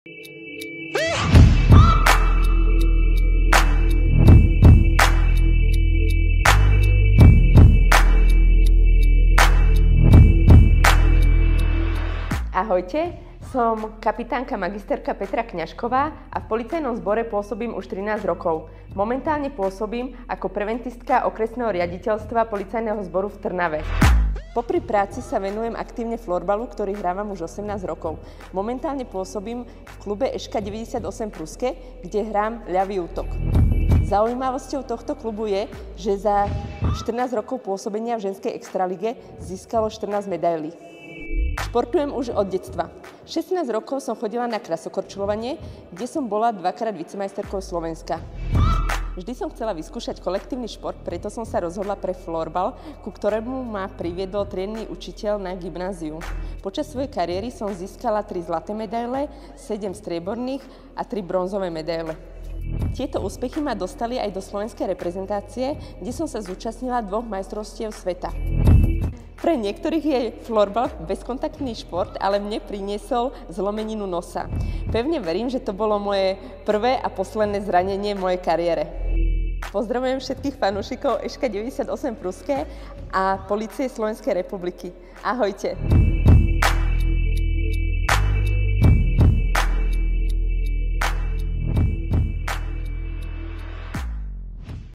Ahojte, som kapitánka magisterka Petra Kňažková a v policajnom zbore pôsobím už 13 rokov. Momentálne pôsobím ako preventistka okresného riaditeľstva policajného zboru v Trnave. Popri práci sa venujem aktívne florbalu, ktorý hrávam už 18 rokov. Momentálne pôsobím v klube Eška 98 Pruské, kde hrám ľavý útok. Zaujímavosťou tohto klubu je, že za 14 rokov pôsobenia v ženskej extralige získalo 14 medailí. Športujem už od detstva. 16 rokov som chodila na krasokorčuľovanie, kde som bola dvakrát vicemajsterkou Slovenska. Vždy som chcela vyskúšať kolektívny šport, preto som sa rozhodla pre florbal, ku ktorému ma priviedol triedny učiteľ na gymnáziu. Počas svojej kariéry som získala 3 zlaté medaile, 7 strieborných a 3 bronzové medaile. Tieto úspechy ma dostali aj do slovenskej reprezentácie, kde som sa zúčastnila 2 majstrovstiev sveta. Pre niektorých je florbal bezkontaktný šport, ale mne priniesol zlomeninu nosa. Pevne verím, že to bolo moje prvé a posledné zranenie v mojej kariére. Pozdravujem všetkých fanúšikov Eška 98 Pruské a Polície Slovenskej republiky. Ahojte!